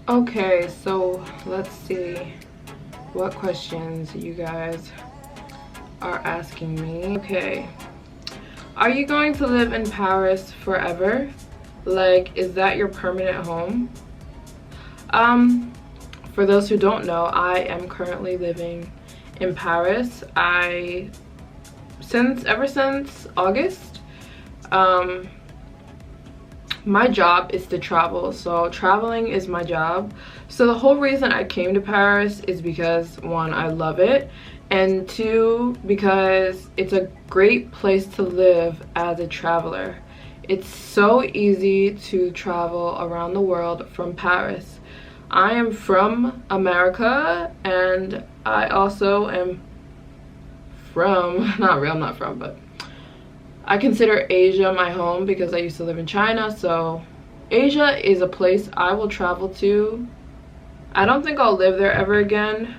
Okay, so let's see what questions you guys are asking me. Okay, are you going to live in Paris forever? Like, is that your permanent home? For those who don't know, I am currently living in Paris. Ever since August, my job is to travel, so traveling is my job. So the whole reason I came to Paris is because, one, I love it, and two, because it's a great place to live as a traveler. It's so easy to travel around the world from Paris. I am from America, and I also am from, I'm not from, but I consider Asia my home because I used to live in China. So Asia is a place I will travel to. I don't think I'll live there ever again.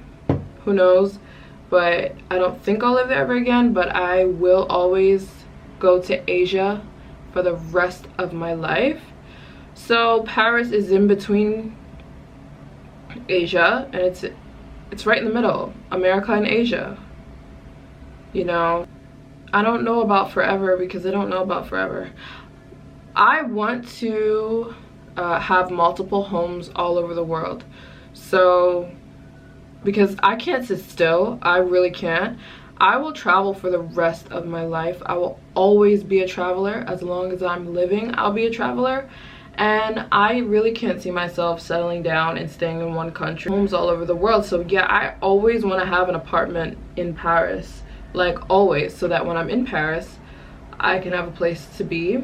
Who knows? But I don't think I'll live there ever again. But I will always go to Asia for the rest of my life. So Paris is in between Asia, and it's right in the middle. America and Asia. You know, I don't know about forever because I don't know about forever. I want to have multiple homes all over the world. So, because I can't sit still, I really can't. I will travel for the rest of my life. I will always be a traveler. As long as I'm living, I'll be a traveler. And I really can't see myself settling down and staying in one country. Homes all over the world. So yeah, I always want to have an apartment in Paris. Like always, so that when I'm in Paris, I can have a place to be.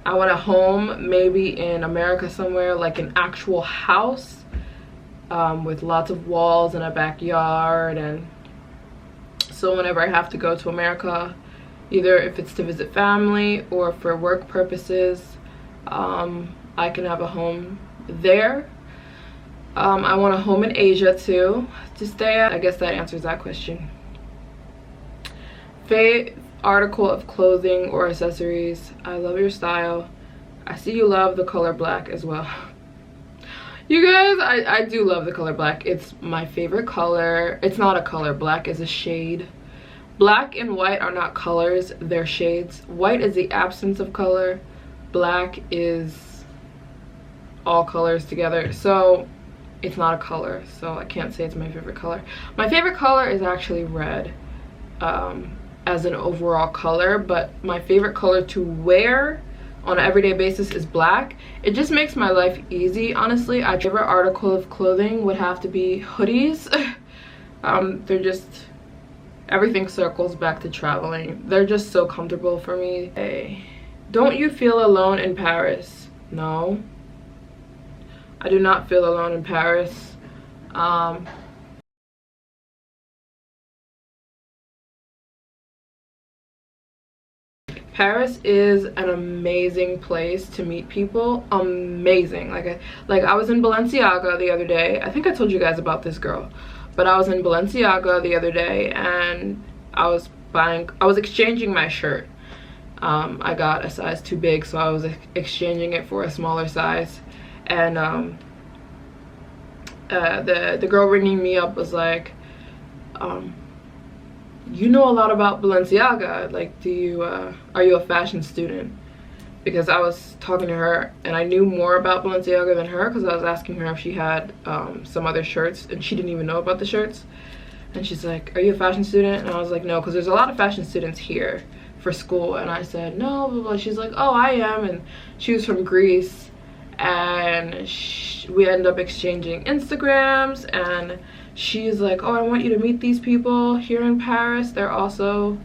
I want a home maybe in America somewhere, like an actual house with lots of walls and a backyard. And so whenever I have to go to America, either if it's to visit family or for work purposes, I can have a home there. I want a home in Asia too to stay at. I guess that answers that question. Favorite article of clothing or accessories? I love your style. I see you love the color black as well. You guys, I do love the color black. It's my favorite color. It's not a color. Black is a shade. Black and white are not colors, they're shades. White is the absence of color. Black is all colors together. So it's not a color, so I can't say it's my favorite color. My favorite color is actually red. As an overall color, but my favorite color to wear on an everyday basis is black. It just makes my life easy, honestly. My favorite article of clothing would have to be hoodies. They're just, everything circles back to traveling. They're just so comfortable for me. Hey, don't you feel alone in Paris? No, I do not feel alone in Paris. Paris is an amazing place to meet people. Amazing. Like I was in Balenciaga the other day. I think I told you guys about this girl, but I was in Balenciaga the other day and I was exchanging my shirt. I got a size too big, so I was exchanging it for a smaller size, and the girl ringing me up was like, you know a lot about Balenciaga, like, are you a fashion student? Because I was talking to her and I knew more about Balenciaga than her, because I was asking her if she had some other shirts, and she didn't even know about the shirts. And she's like, are you a fashion student? And I was like, no, because there's a lot of fashion students here for school. And I said, no, blah, blah. She's like, oh, I am. And she was from Greece, and we ended up exchanging Instagrams, and she's like, oh, I want you to meet these people here in Paris. They're also,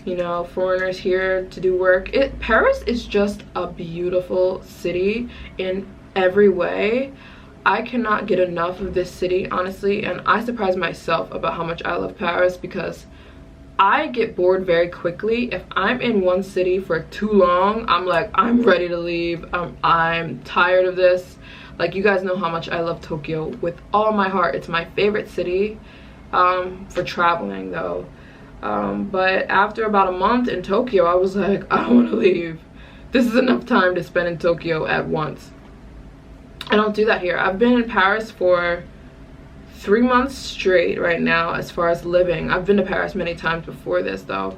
you know, foreigners here to do work. Paris is just a beautiful city in every way. I cannot get enough of this city, honestly, and I surprise myself about how much I love Paris, because I get bored very quickly. If I'm in one city for too long, I'm like, I'm ready to leave. I'm tired of this. Like, you guys know how much I love Tokyo with all my heart. It's my favorite city for traveling, though. But after about a month in Tokyo, I was like, I don't want to leave. This is enough time to spend in Tokyo at once. I don't do that here. I've been in Paris for 3 months straight right now as far as living. I've been to Paris many times before this though,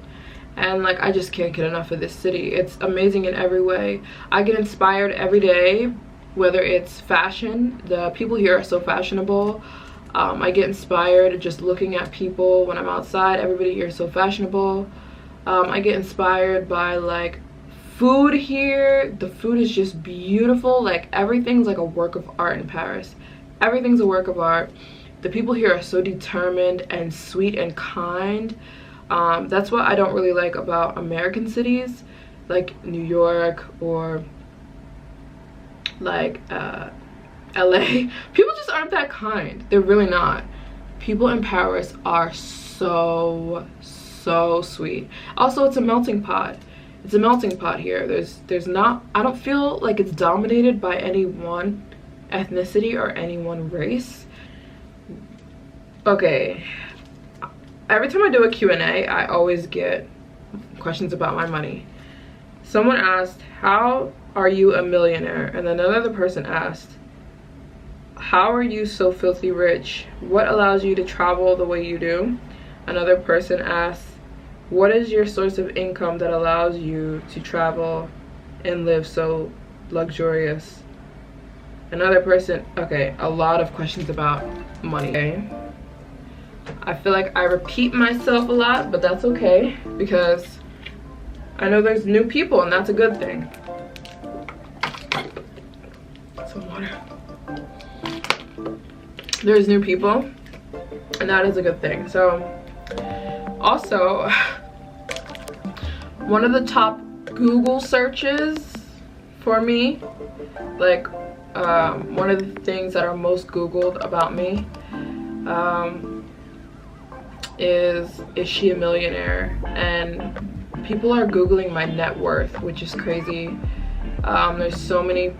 and like I just can't get enough of this city. It's amazing in every way. I get inspired every day, whether it's fashion. The people here are so fashionable. I get inspired just looking at people when I'm outside. Everybody here is so fashionable. I get inspired by like food here. The food is just beautiful. Like everything's like a work of art in Paris. Everything's a work of art. The people here are so determined and sweet and kind. That's what I don't really like about American cities like New York or like LA. People just aren't that kind. They're really not. People in Paris are so sweet. Also, it's a melting pot. It's a melting pot here. There's not, I don't feel like it's dominated by any one ethnicity or any one race. Okay, every time I do a Q&A, I always get questions about my money. Someone asked, how are you a millionaire? And then another person asked, how are you so filthy rich? What allows you to travel the way you do? Another person asked, what is your source of income that allows you to travel and live so luxurious? Another person, okay, a lot of questions about money. Okay. I feel like I repeat myself a lot, but that's okay because I know there's new people and that's a good thing. Some water. There's new people and that is a good thing. So also, one of the top Google searches for me, like one of the things that are most Googled about me, is she a millionaire? And people are Googling my net worth, which is crazy. There's so many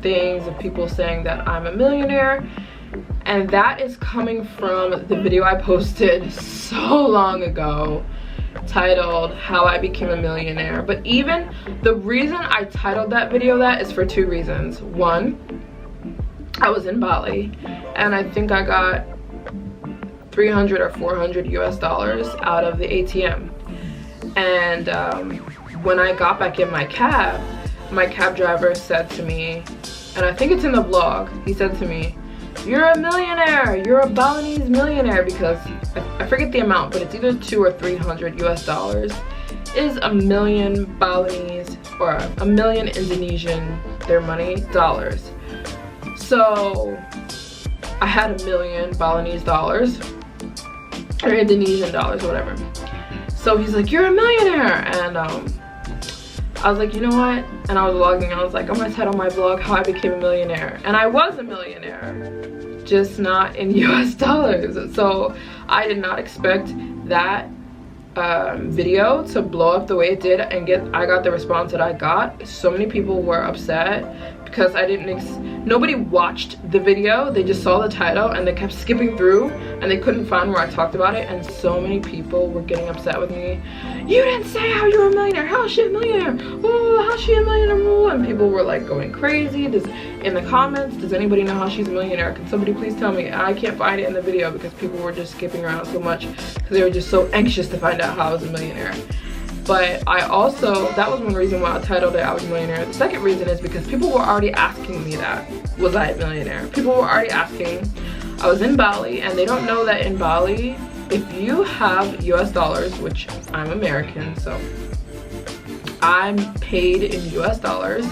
things of people saying that I'm a millionaire, and that is coming from the video I posted so long ago titled How I Became a Millionaire. But even the reason I titled that video that is for two reasons. One, I was in Bali and I think I got 300 or 400 US dollars out of the ATM, and when I got back in my cab driver said to me, and I think it's in the vlog, he said to me, you're a millionaire, you're a Balinese millionaire, because I forget the amount, but it's either 200 or 300 US dollars is a million Balinese or a million Indonesian, their money, dollars. So I had a million Balinese dollars or Indonesian dollars, whatever. So he's like, you're a millionaire. And I was like, you know what? And I was vlogging. I was like, I'm gonna title my vlog How I Became a Millionaire. And I was a millionaire, just not in US dollars. So I did not expect that video to blow up the way it did and I got the response that I got. So many people were upset because I didn't nobody watched the video. They just saw the title and they kept skipping through and they couldn't find where I talked about it, and so many people were getting upset with me. You didn't say how you were a millionaire. How is she a millionaire? Oh, how's she a millionaire? And people were like going crazy. In the comments, does anybody know how she's a millionaire? Can somebody please tell me? I can't find it in the video because people were just skipping around so much because they were just so anxious to find out how I was a millionaire. But I also, that was one reason why I titled it I Was a Millionaire. The second reason is because people were already asking me that, was I a millionaire? People were already asking. I was in Bali, and they don't know that in Bali, if you have US dollars, which I'm American, so I'm paid in US dollars.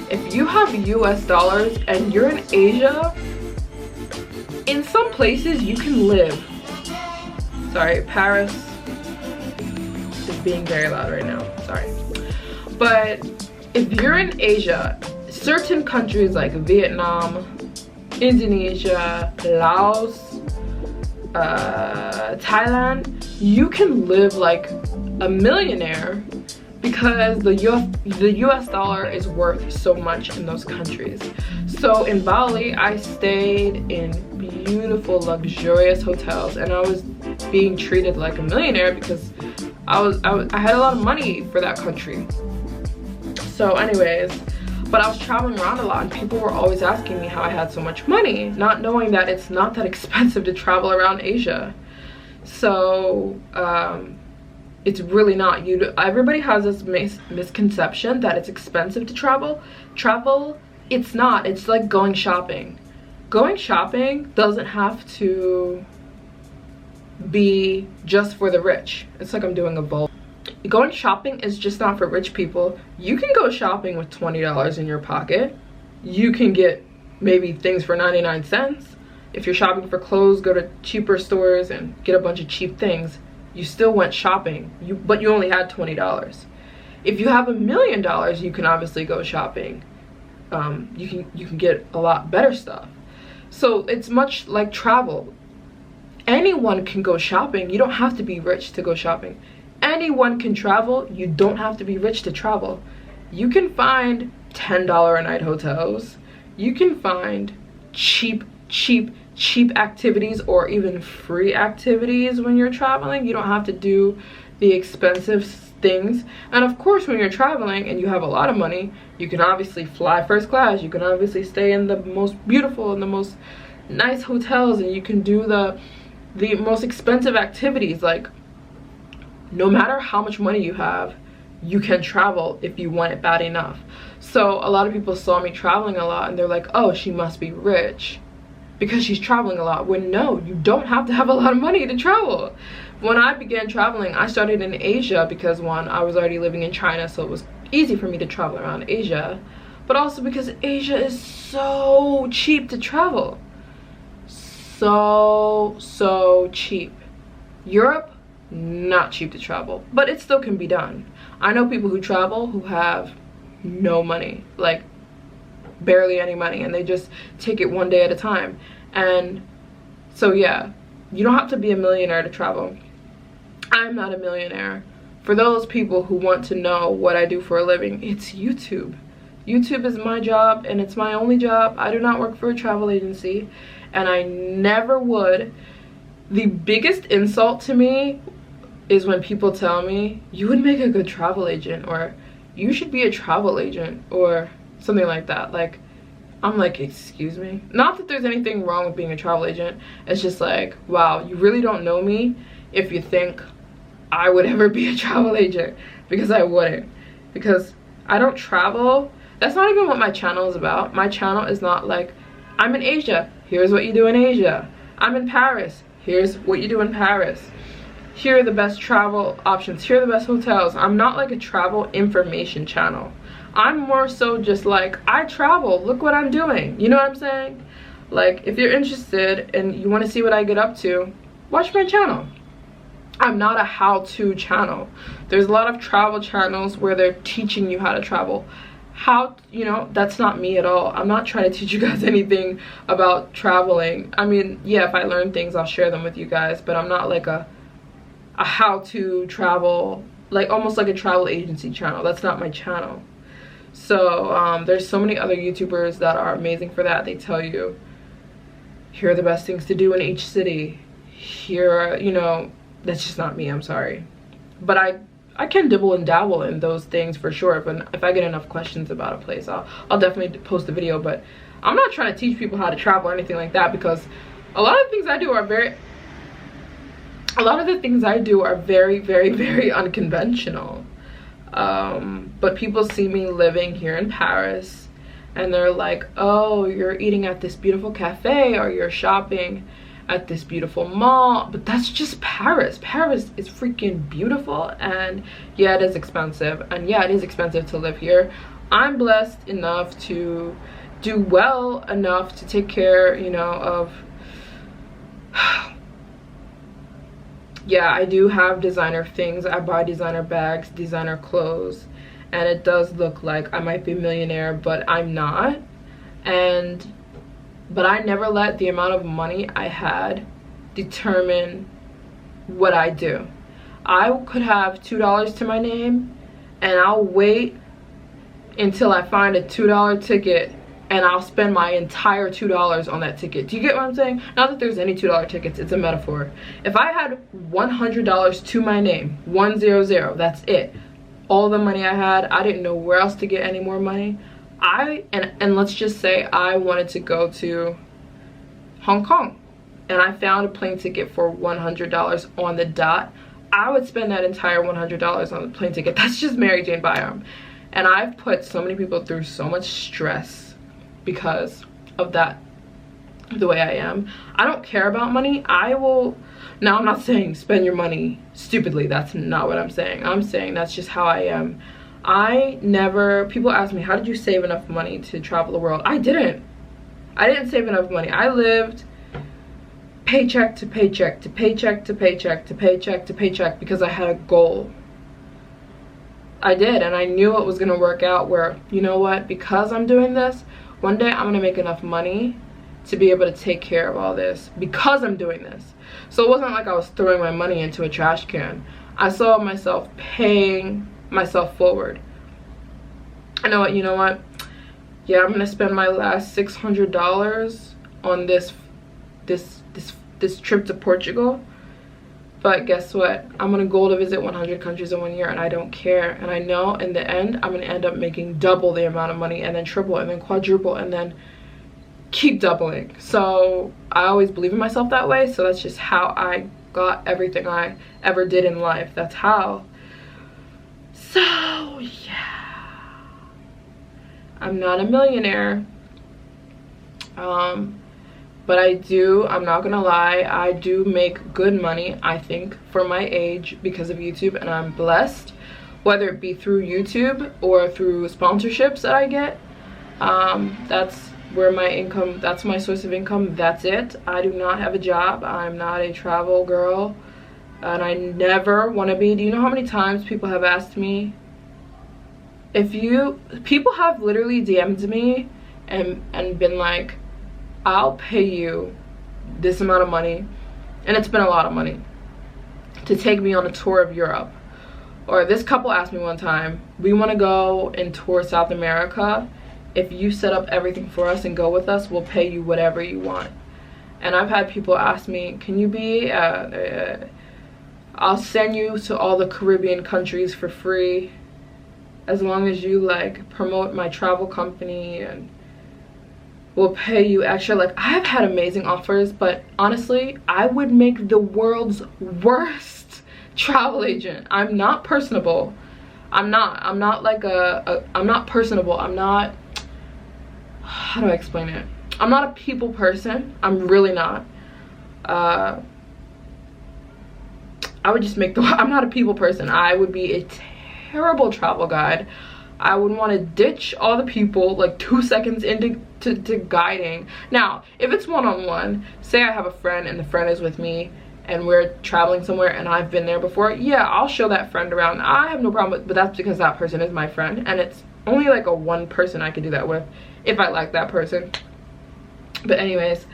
If you have US dollars and you're in Asia, in some places you can live. Sorry, Paris is being very loud right now, sorry. But if you're in Asia, certain countries like Vietnam, Indonesia, Laos, Thailand, you can live like a millionaire because the US dollar is worth so much in those countries. So in Bali, I stayed in beautiful, luxurious hotels, and I was being treated like a millionaire because I had a lot of money for that country. So anyways, But I was traveling around a lot and people were always asking me how I had so much money, not knowing that it's not that expensive to travel around Asia. So it's really not. Everybody has this misconception that it's expensive to travel. It's not. It's like going shopping. Going shopping doesn't have to be just for the rich. It's like I'm doing a bowl. Going shopping is just not for rich people. You can go shopping with $20 in your pocket. You can get maybe things for 99 cents. If you're shopping for clothes, go to cheaper stores and get a bunch of cheap things. You still went shopping, but you only had $20. If you have $1 million, you can obviously go shopping. You can get a lot better stuff. So it's much like travel. Anyone can go shopping. You don't have to be rich to go shopping. Anyone can travel. You don't have to be rich to travel. You can find $10 a night hotels. You can find cheap activities or even free activities when you're traveling. You don't have to do the expensive things. And of course, when you're traveling and you have a lot of money, you can obviously fly first class. You can obviously stay in the most beautiful and the most nice hotels, and you can do the most expensive activities. Like, no matter how much money you have, you can travel if you want it bad enough. So a lot of people saw me traveling a lot and they're like, oh, she must be rich because she's traveling a lot. When no, you don't have to have a lot of money to travel. When I began traveling, I started in Asia because, one, I was already living in China, so it was easy for me to travel around Asia, but also because Asia is so cheap to travel. So cheap. Europe, not cheap to travel, but it still can be done. I know people who travel who have no money, like barely any money, and they just take it one day at a time. And so yeah, you don't have to be a millionaire to travel. I'm not a millionaire. For those people who want to know what I do for a living, it's YouTube. YouTube is my job, and it's my only job. I do not work for a travel agency, and I never would. The biggest insult to me is when people tell me, you would make a good travel agent, or you should be a travel agent, or something like that. Like, I'm like, excuse me? Not that there's anything wrong with being a travel agent. It's just like, wow, you really don't know me if you think I would ever be a travel agent, because I wouldn't. Because I don't travel. That's not even what my channel is about. My channel is not like, I'm in Asia, here's what you do in Asia. I'm in Paris, here's what you do in Paris. Here are the best travel options, here are the best hotels. I'm not like a travel information channel. I'm more so just like, I travel, look what I'm doing. You know what I'm saying? Like, if you're interested and you want to see what I get up to, watch my channel. I'm not a how-to channel. There's a lot of travel channels where they're teaching you how to travel. You know, that's not me at all. I'm not trying to teach you guys anything about traveling. I mean, yeah, if I learn things, I'll share them with you guys, but I'm not like a how-to travel, like almost like a travel agency channel. That's not my channel. So there's so many other YouTubers that are amazing for that. They tell you, here are the best things to do in each city. Here are, you know, that's just not me, I'm sorry. But I can dibble and dabble in those things for sure. But if I get enough questions about a place, I'll definitely post a video. But I'm not trying to teach people how to travel or anything like that, because a lot of the things I do are very, very, very unconventional. But people see me living here in Paris and they're like, oh, you're eating at this beautiful cafe, or you're shopping at this beautiful mall. But that's just Paris. Paris is freaking beautiful, and yeah, it is expensive, and yeah, it is expensive to live here. I'm blessed enough to do well enough to take care, you know, of yeah, I do have designer things. I buy designer bags, designer clothes, and it does look like I might be a millionaire, but I'm not. But I never let the amount of money I had determine what I do. I could have $2 to my name, and I'll wait until I find a $2 ticket, and I'll spend my entire $2 on that ticket. Do you get what I'm saying? Not that there's any $2 tickets, it's a metaphor. If I had $100 to my name, 100, that's it. All the money I had, I didn't know where else to get any more money. and let's just say I wanted to go to Hong Kong and I found a plane ticket for $100 on the dot. I would spend that entire $100 on the plane ticket. That's just Maryjane Byarm. And I've put so many people through so much stress because of that, the way I am. I don't care about money. I will, now I'm not saying spend your money stupidly. That's not what I'm saying. I'm saying that's just how I am. People ask me, how did you save enough money to travel the world? I didn't save enough money. I lived paycheck to paycheck to paycheck to paycheck to paycheck to paycheck because I had a goal. I did, and I knew it was gonna work out where, you know what, because I'm doing this, one day I'm gonna make enough money to be able to take care of all this because I'm doing this. So it wasn't like I was throwing my money into a trash can. I saw myself paying myself forward. I know what, you know what, yeah, I'm gonna spend my last $600 on this trip to Portugal, but guess what, I'm gonna go to visit 100 countries in 1 year, and I don't care. And I know in the end I'm gonna end up making double the amount of money, and then triple, and then quadruple, and then keep doubling. So I always believe in myself that way. So that's just how I got everything I ever did in life. That's how. So yeah, I'm not a millionaire, but I'm not gonna lie, I do make good money, I think, for my age because of YouTube, and I'm blessed, whether it be through YouTube or through sponsorships that I get. That's where my income, that's my source of income. That's it. I do not have a job. I'm not a travel girl, and I never want to be. Do you know how many times people have asked me, people have literally DM'd me and been like, I'll pay you this amount of money, and it's been a lot of money, to take me on a tour of Europe. Or this couple asked me one time, we want to go and tour South America. If you set up everything for us and go with us, we'll pay you whatever you want. And I've had people ask me, can you be, I'll send you to all the Caribbean countries for free, as long as you like promote my travel company, and we'll pay you extra. Like, I have had amazing offers, but honestly, I would make the world's worst travel agent. I'm not personable. I'm not personable. I'm not, how do I explain it? I'm not a people person. I'm really not. I would just make I'm not a people person. I would be a terrible travel guide. I would want to ditch all the people like 2 seconds into guiding. Now, if it's one-on-one, say I have a friend and the friend is with me and we're traveling somewhere and I've been there before, yeah, I'll show that friend around. I have no problem with, but that's because that person is my friend, and it's only like a one person I could do that with if I like that person. But anyways,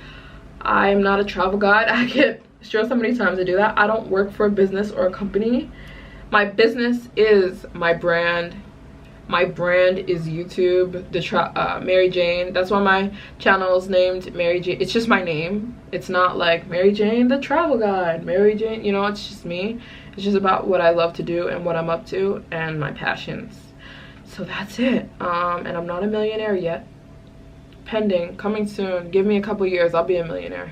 I'm not a travel guide. I get stressed so many times I do that. I don't work for a business or a company. My business is my brand. My brand is YouTube, the Maryjane. That's why my channel is named Maryjane. It's just my name. It's not like Maryjane the travel guide, Maryjane, you know, it's just me. It's just about what I love to do and what I'm up to and my passions. So that's it. And I'm not a millionaire yet. Pending, coming soon. Give me a couple years, I'll be a millionaire.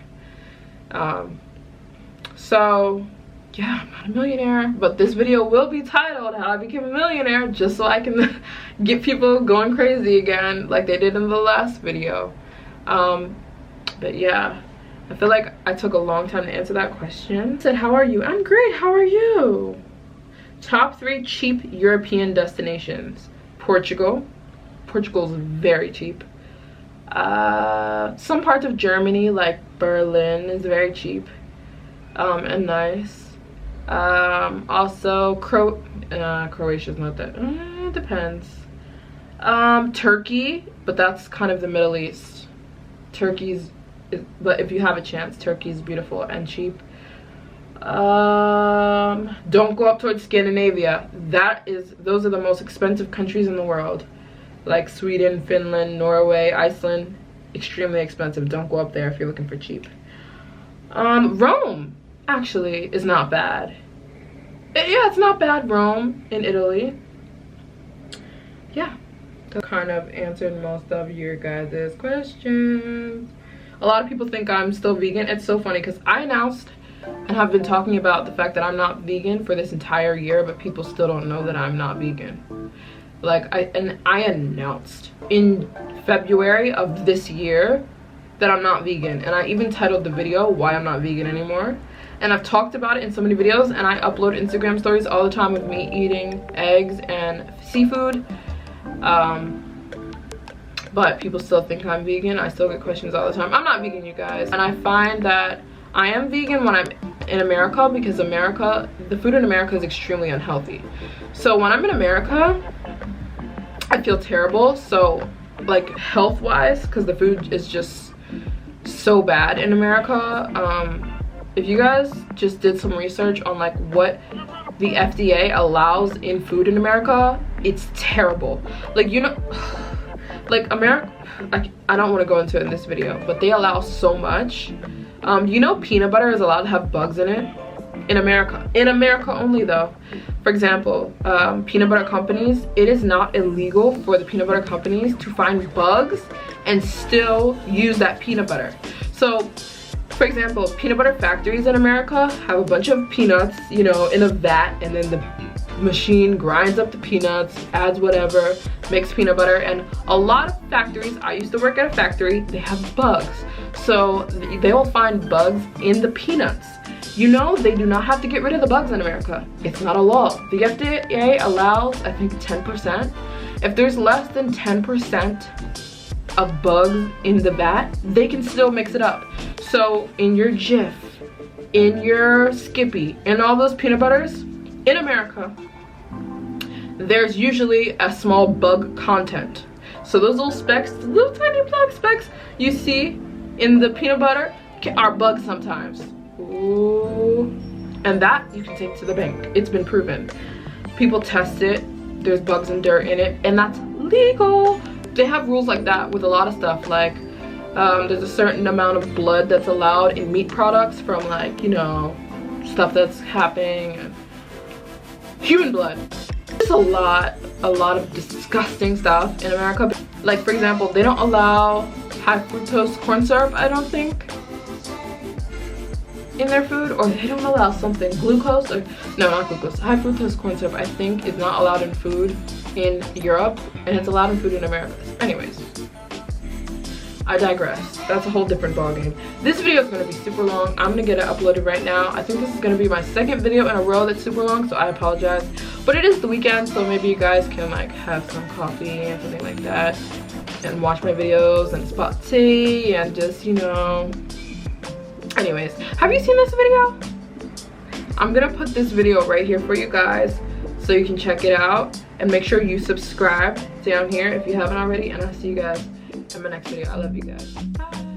So yeah, I'm not a millionaire, but this video will be titled How I Became a Millionaire, just so I can get people going crazy again like they did in the last video. But yeah, I feel like I took a long time to answer that question. I said, how are you? I'm great, how are you? Top 3 cheap European destinations. Portugal. Portugal's very cheap. Some parts of Germany like Berlin is very cheap and nice. Also Croatia's not that, it depends. Turkey, but that's kind of the Middle East. But if you have a chance, Turkey's beautiful and cheap. Don't go up towards Scandinavia. Those are the most expensive countries in the world, like Sweden, Finland, Norway, Iceland. Extremely expensive. Don't go up there if you're looking for cheap. Rome actually is not bad. Yeah, it's not bad. Rome in Italy. Yeah, that kind of answered most of your guys' questions. A lot of people think I'm still vegan. It's so funny because I announced and have been talking about the fact that I'm not vegan for this entire year, but people still don't know that I'm not vegan. Like, I announced in February of this year that I'm not vegan, and I even titled the video why I'm not vegan anymore. And I've talked about it in so many videos, and I upload Instagram stories all the time with me eating eggs and seafood. But people still think I'm vegan. I still get questions all the time. I'm not vegan, you guys. And I find that I am vegan when I'm in America, because the food in America is extremely unhealthy. So when I'm in America, I feel terrible. So like health-wise, because the food is just so bad in America. If you guys just did some research on like what the FDA allows in food in America, it's terrible. Like, you know, like America, I don't want to go into it in this video, but they allow so much. You know, peanut butter is allowed to have bugs in it in America. In America only though. For example, peanut butter companies, it is not illegal for the peanut butter companies to find bugs and still use that peanut butter. So for example, peanut butter factories in America have a bunch of peanuts, you know, in a vat, and then the machine grinds up the peanuts, adds whatever, makes peanut butter. And a lot of factories, I used to work at a factory, they have bugs. So they will find bugs in the peanuts. You know, they do not have to get rid of the bugs in America. It's not a law. The FDA allows, I think, 10%. If there's less than 10% of bugs in the vat, they can still mix it up. So in your Jif, in your Skippy, in all those peanut butters in America, there's usually a small bug content. So those little specks, little tiny bug specks you see in the peanut butter are bugs sometimes. Ooh. And that you can take to the bank. It's been proven. People test it, there's bugs and dirt in it, and that's legal. They have rules like that with a lot of stuff. Like there's a certain amount of blood that's allowed in meat products from, like, you know, stuff that's happening. Human blood. There's a lot of disgusting stuff in America. Like, for example, they don't allow high fructose corn syrup, I don't think, in their food, or they don't allow something, glucose, or no, not glucose, high fructose corn syrup, I think, is not allowed in food in Europe, and it's allowed in food in America. Anyways, I digress. That's a whole different ballgame. This video is going to be super long. I'm going to get it uploaded right now. I think this is going to be my second video in a row that's super long, so I apologize. But it is the weekend, so maybe you guys can like have some coffee and something like that, and watch my videos and spot tea and just, you know. Anyways, have you seen this video? I'm going to put this video right here for you guys so you can check it out, and make sure you subscribe down here if you haven't already, and I'll see you guys in my next video. I love you guys. Bye.